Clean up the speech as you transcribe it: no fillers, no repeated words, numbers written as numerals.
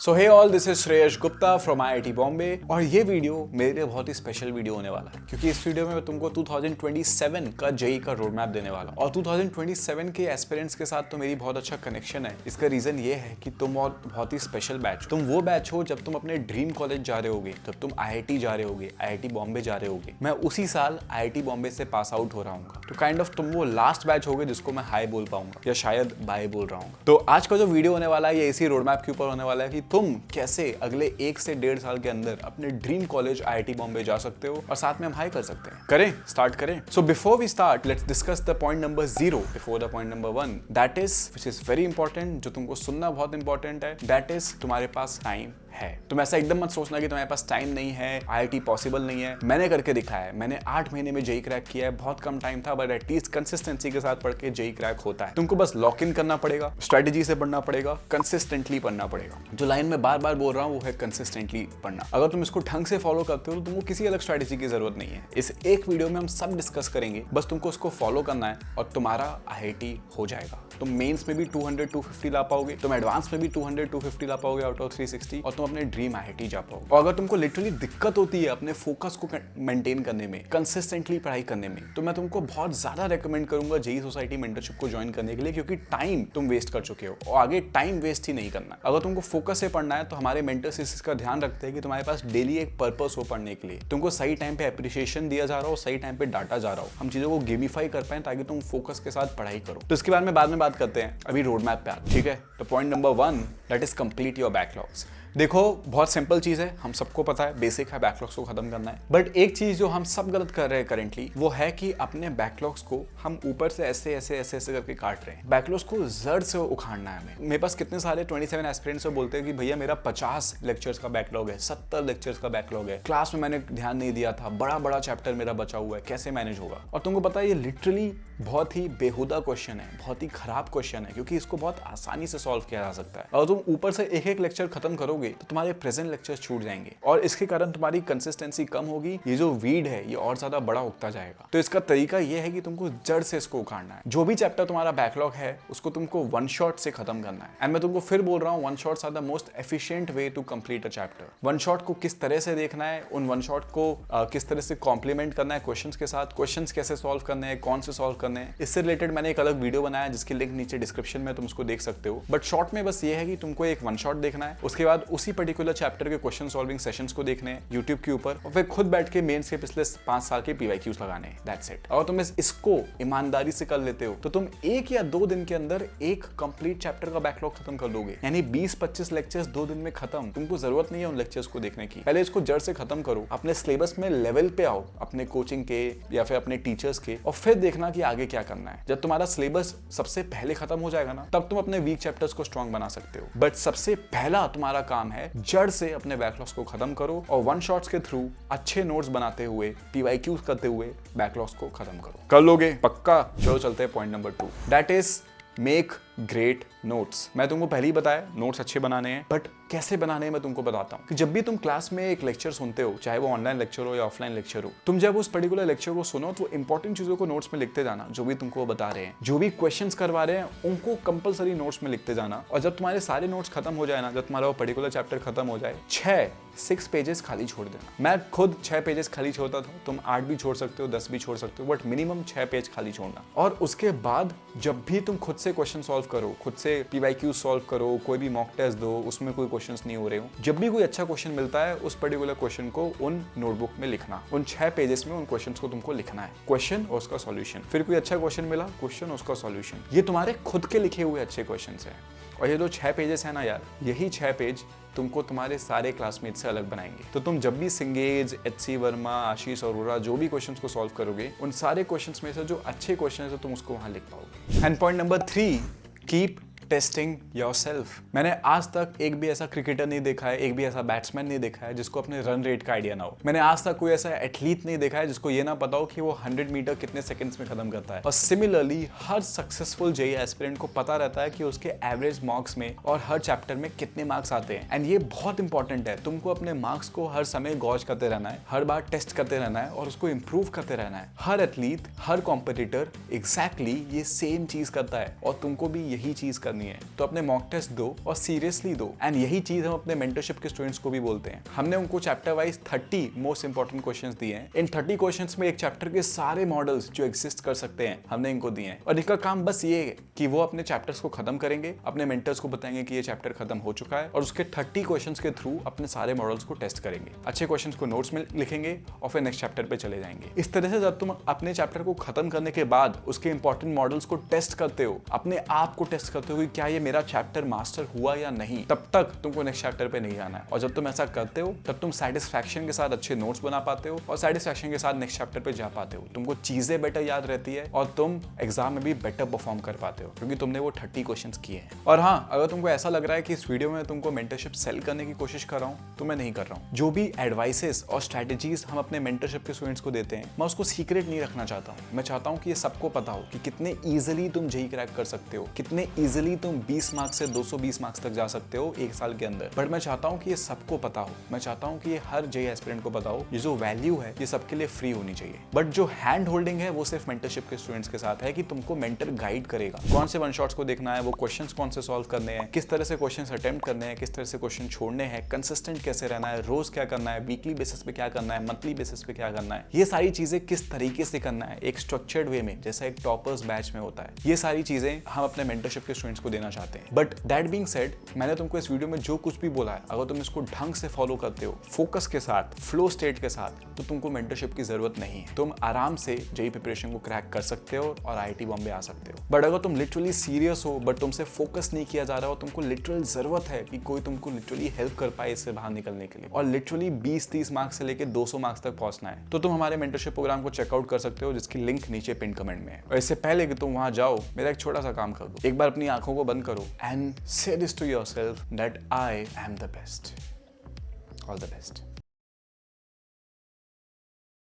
So hey all, this is Shreyas Gupta from IIT Bombay और ये video मेरे लिए बहुत ही स्पेशल वीडियो होने वाला है क्योंकि इस वीडियो में मैं तुमको 2027 का जेई का रोड मैप देने वाला हूँ और 2027 के एस्पिरेंट्स के साथ तो मेरी बहुत अच्छा कनेक्शन है। इसका रीजन ये है कि तुम बहुत ही स्पेशल बैच हो। तुम वो बैच हो जब तुम अपने ड्रीम कॉलेज जा रहे होगे, जब तुम IIT जा रहे होगे, IIT बॉम्बे जा रहे होगे। मैं उसी साल IIT बॉम्बे से पास आउट हो रहा हूँ, तो काइंड ऑफ तुम वो लास्ट बैच होगे जिसको मैं हाई बोल पाऊंगा या शायद बाय बोल रहा हूँ। तो आज का जो वीडियो होने वाला है ये इसी रोड मैप के ऊपर होने वाला है कि तुम कैसे अगले 1 से 1.5 साल के अंदर अपने ड्रीम कॉलेज IIT बॉम्बे जा सकते हो और साथ में हम हाई कर सकते हैं। करें, स्टार्ट करें। So before we start, let's discuss the point number 0 before the point number 1, that is which is very important, जो तुमको सुनना बहुत इंपॉर्टेंट है। दैट इज तुम्हारे पास टाइम है। तुम ऐसा एकदम मत सोचना कि तुम्हारे पास टाइम नहीं है, IIT पॉसिबल नहीं है। मैंने करके दिखाया है, मैंने 8 महीने में जेई क्रैक किया है। बहुत कम टाइम था बट एटलीस्ट कंसिस्टेंसी के साथ पढ़ के जेई क्रैक होता है। तुमको बस लॉक इन करना पड़ेगा, स्ट्रेटेजी से पढ़ना पड़ेगा, कंसिस्टेंटली पढ़ना पड़ेगा। जो लाइन में बार बार बोल रहा हूँ वो है कंसिस्टेंटली पढ़ना। अगर तुम इसको ढंग से फॉलो करते हो तो तुमको किसी अलग स्ट्रेटेजी की जरूरत नहीं है। इस एक वीडियो में हम सब डिस्कस करेंगे, बस तुमको उसको फॉलो करना है और तुम्हारा IIT हो जाएगा। तुम मेंस में भी 200-250 ला पाओगे, तुम एडवांस में भी 200-250 ला पाओगे आउट ऑफ 360 और तुम अपने ड्रीम IIT जा पाओगे। और अगर तुमको लिटरली दिक्कत होती है अपने फोकस को मेंटेन करने में, कंसिस्टेंटली पढ़ाई करने में, तो मैं तुमको बहुत ज्यादा रेकमेंड करूंगा जेई सोसाइटी मेंटरशिप को ज्वाइन करने के लिए, क्योंकि टाइम तुम वेस्ट कर चुके हो और आगे टाइम वेस्ट ही नहीं करना। अगर तुमको फोकस से पढ़ना है तो हमारे मेंटर्स इसका ध्यान रखते हैं कि तुम्हारे पास डेली एक पर्पस हो पढ़ने के लिए, तुमको सही टाइम पे अप्रिशिएशन दिया जा रहा हो, सही टाइम पे डाटा जा रहा हो, हम चीजों को गेमिफाई कर पाए ताकि तुम फोकस के साथ पढ़ाई करो। तो इसके बारे में बाद में बात करते हैं, अभी रोड मैप पे आते हैं, ठीक है। तो point number 1, that is complete your backlogs. देखो, बहुत सिंपल चीज है, हम सबको पता है, बेसिक है, बैकलॉग्स को खत्म करना है। बट एक चीज जो हम सब गलत कर रहे हैं करेंटली, वो है कि अपने बैकलॉग्स को हम ऊपर से ऐसे ऐसे ऐसे ऐसे करके काट रहे हैं। बैकलॉग्स को जड़ से उखाड़ना है हमें। मेरे पास कितने सारे 27 एस्पिरेंट्स बोलते हैं कि भैया मेरा 50 लेक्चर्स का बैकलॉग है, 70 लेक्चर्स का बैकलॉग है, क्लास में मैंने ध्यान नहीं दिया था, बड़ा बड़ा चैप्टर मेरा बचा हुआ है, कैसे मैनेज होगा। और तुमको पता है ये लिटरली बहुत ही बेहुदा क्वेश्चन है, बहुत ही खराब क्वेश्चन है, क्योंकि इसको बहुत आसानी से सॉल्व किया जा सकता है। अगर तुम ऊपर से एक एक लेक्चर खत्म करोगे तो तुम्हारे प्रेजेंट लेक्चर्स छूट जाएंगे और इसके कारण तुम्हारी कंसिस्टेंसी कम होगी। ये जो वीड है ये और ज्यादा बड़ा उगता जाएगा। तो इसका तरीका ये है कि तुमको जड़ से इसको उखाड़ना है। जो भी चैप्टर तुम्हारा बैकलॉग है उसको तुमको वन शॉट से खत्म करना है। एंड मैं तुमको फिर बोल रहा हूँ, one shots are the most efficient way to complete a chapter. One shot को किस तरह से देखना है, उन वन शॉट को किस तरह से कॉम्प्लीमेंट करना है क्वेश्चंस के साथ, क्वेश्चंस कैसे सॉल्व करने हैं, कौन से सॉल्व करने हैं, इससे रिलेटेड मैंने एक अलग वीडियो बनाया जिसकी लिंक नीचे डिस्क्रिप्शन में, तुम उसको देख सकते हो। बट शॉर्ट में बस ये है कि तुमको एक वन शॉट देखना है, उसके बाद उसी पर्टिकुलर चैप्टर के क्वेश्चन सॉल्विंग सेशंस को देखने हैं यूट्यूब के ऊपर, और फिर खुद बैठ के मेंस के पिछले 5 साल के PYQs लगाने हैं। That's it. और तुम इसको ईमानदारी से कर लेते हो तो तुम 1 या 2 दिन के अंदर एक कंप्लीट चैप्टर का बैकलॉग खत्म कर दोगे। यानी 20-25 लेक्चर्स 2 दिन में खत्म। तुमको जरूरत नहीं है उन लेक्चर्स को देखने की। पहले इसको जड़ से खत्म करो, अपने सिलेबस में लेवल पे आओ, अपने कोचिंग के या फिर अपने टीचर्स के, और फिर देखना कि आगे क्या करना है। जब तुम्हारा सिलेबस सबसे पहले खत्म हो जाएगा ना, तब तुम अपने वीक चैप्टर्स को स्ट्रॉन्ग बना सकते हो। बट सबसे पहला तुम्हारा काम है जड़ से अपने बैकलॉग्स को खत्म करो और वन शॉट्स के थ्रू अच्छे नोट्स बनाते हुए, PYQs करते हुए बैकलॉग्स को खत्म करो। कर लोगे पक्का? चलो चलते हैं point number 2, that is make great notes. मैं तुमको पहले ही बताया नोट्स अच्छे बनाने हैं, बट कैसे बनाने हैं मैं तुमको बताता हूँ। कि जब भी तुम क्लास में एक लेक्चर सुनते हो, चाहे वो ऑनलाइन लेक्चर हो या ऑफलाइन लेक्चर हो, तुम जब उस पर्टिकुलर लेक्चर को सुनो तो इंपॉर्टेंट चीजों को नोट्स में लिखते जाना, जो भी तुमको बता रहे हैं, जो भी क्वेश्चंस करवा रहे हैं उनको कंपलसरी नोट्स में लिखते जाना। और जब तुम्हारे सारे नोट्स खत्म हो जाए ना, जब तुम्हारा वो पर्टिकुलर चैप्टर खत्म हो जाए, 6 पेजेस खाली छोड़ देना। मैं खुद 6 पेजेस खाली छोड़ता था, तुम 8 भी छोड़ सकते हो, 10 भी छोड़ सकते हो, बट मिनिमम 6 पेज खाली छोड़ना। और उसके बाद जब भी तुम खुद से क्वेश्चन सॉल्व करो, खुद से PYQ सॉल्व करो, कोई भी मॉक टेस्ट दो, उसमें कोई क्वेश्चंस नहीं हो रहे हो, जब भी कोई अच्छा क्वेश्चन मिलता है उस पर्टिकुलर क्वेश्चन को उन नोटबुक में लिखना। उन 6 पेजेस में उन क्वेश्चंस को तुमको लिखना है, क्वेश्चन और उसका सॉल्यूशन। फिर कोई अच्छा क्वेश्चन मिला, क्वेश्चन और उसका सॉल्यूशन। ये तुम्हारे खुद के लिखे हुए अच्छे क्वेश्चंस हैं। और ये जो 6 पेजेस है ना यार, यही 6 पेज तुमको तुम्हारे सारे क्लासमेट से अलग बनाएंगे। तो तुम जब भी सिंगेज, HC वर्मा, आशीष अरोड़ा जो भी क्वेश्चंस को सॉल्व करोगे, उन सारे क्वेश्चंस में से जो अच्छे क्वेश्चन है तो तुम उसको वहां लिख पाओगे। And point number 3, keep testing yourself. मैंने आज तक एक भी ऐसा क्रिकेटर नहीं देखा है, एक भी ऐसा बैट्समैन नहीं देखा है जिसको अपने रन रेट का आइडिया ना हो। मैंने आज तक कोई ऐसा एथलीट नहीं देखा है जिसको ये ना पता हो कि वो 100 मीटर कितने सेकंड्स में खत्म करता है। और सिमिलरली हर सक्सेसफुल जेईई एस्पिरेंट को पता रहता है कि उसके एवरेज मार्क्स में और हर चैप्टर में कितने मार्क्स आते हैं। एंड ये बहुत इंपॉर्टेंट है, तुमको अपने मार्क्स को हर समय गॉज करते रहना है, हर बार टेस्ट करते रहना है और उसको इंप्रूव करते रहना है। हर एथलीट, हर कॉम्पिटिटर एग्जैक्टली ये सेम चीज करता है और तुमको भी यही चीज करनी करनी है तो अपने मॉक टेस्ट दो और सीरियसली दो। एंड यही चीज हम अपने मेंटरशिप के स्टूडेंट्स को भी बोलते हैं। हमने उनको chapter wise 30 most important questions दिए हैं। इन 30 क्वेश्चंस में एक चैप्टर के सारे मॉडल्स जो एग्जिस्ट कर सकते हैं हमने इनको दिए हैं, और इनका काम बस ये है कि वो अपने चैप्टर्स को खत्म करेंगे, अपने मेंटर्स को बताएंगे कि ये चैप्टर खत्म हो चुका है, और उसके 30 क्वेश्चंस के थ्रू अपने सारे मॉडल्स को टेस्ट करेंगे, अच्छे क्वेश्चंस को नोट्स में लिखेंगे और फिर नेक्स्ट चैप्टर पे चले जाएंगे। इस तरह से जब तुम अपने चैप्टर को खत्म करने के बाद उसके इंपॉर्टेंट मॉडल्स को टेस्ट करते हो, अपने आप को टेस्ट करते हो कि क्या ये मेरा चैप्टर मास्टर हुआ या नहीं, तब तक तुमको नेक्स्ट चैप्टर पे नहीं जाना है। और जब तुम ऐसा करते हो तब तुम सेटिस्फैक्शन के साथ अच्छे नोट्स बना पाते हो और सेटिस्फैक्शन के साथ नेक्स्ट चैप्टर पे जा पाते हो। तुमको चीजें बेटर याद रहती है और तुम एग्जाम में भी बेटर परफॉर्म कर पाते हो क्योंकि तुमने वो 30 क्वेश्चंस किए हैं। और हाँ, अगर तुमको ऐसा लग रहा है कि इस वीडियो में तुमको मेंटरशिप सेल करने की कोशिश कर रहा हूँ, तो मैं नहीं कर रहा हूँ। जो भी एडवाइसेस और स्ट्रेटेजीज हम अपने मेंटरशिप के स्टूडेंट्स को देते हैं, मैं उसको सीक्रेट नहीं रखना चाहता हूँ। मैं चाहता हूँ कि ये सबको पता हो कि कितने ईजिली तुम जेईई क्रैक कर सकते हो, कितने ईजिली तुम 20 मार्क्स से 220 मार्क्स तक जा सकते हो एक साल के अंदर। बट मैं चाहता हूँ कि ये सबको पता हो, मैं चाहता हूँ कि ये हर जेईई एस्पिरेंट को पता हो। ये जो वैल्यू है ये सबके लिए फ्री होनी चाहिए। बट जो हैंड होल्डिंग है वो सिर्फ मेंटरशिप के स्टूडेंट्स के साथ है कि तुमको मेंटर गाइड करेगा कौन से वन शॉट्स को देखना है, वो क्वेश्चंस कौन से सॉल्व करने हैं, किस तरह से क्वेश्चंस अटेम्प्ट करने हैं, किस तरह से क्वेश्चन छोड़ने हैं, कंसिस्टेंट कैसे रहना है, रोज क्या करना है, वीकली बेसिस पे क्या करना है, मंथली बेसिस पे क्या करना है, ये सारी चीजें किस तरीके से करना है एक स्ट्रक्चर्ड वे में, जैसा एक टॉपर्स बैच में होता है। ये सारी चीजें हम अपने मेंटरशिप के स्टूडेंट्स को देना चाहते हैं। बट दैट बीइंग सेड, मैंने तुमको इस वीडियो में जो कुछ भी बोला है, अगर तुम इसको ढंग से फॉलो करते हो, फोकस के साथ, फ्लो स्टेट के साथ, तो तुमको मेंटरशिप की जरूरत नहीं है। तुम आराम से जेईई प्रिपरेशन को क्रैक कर सकते हो और आईआईटी बॉम्बे आ सकते हो। बट अगर तुम लिटरली सीरियस हो बट तुमसे फोकस नहीं किया जा रहा हो, तुमको लिटरल जरूरत है कि कोई तुमको लिटरली हेल्प कर पाए इससे बाहर निकलने के लिए, और लिटरली 20-30 मार्क्स से लेकर 200 मार्क्स तक पहुंचना है, तो तुम हमारे मेंटरशिप प्रोग्राम को चेकआउट कर सकते हो, जिसकी लिंक नीचे पिन कमेंट में है। और इससे पहले कि तुम वहां जाओ, मेरा एक छोटा सा काम कर दो। एक बार अपनी आंखों को बंद करो and say this to yourself that I am the best. All the best.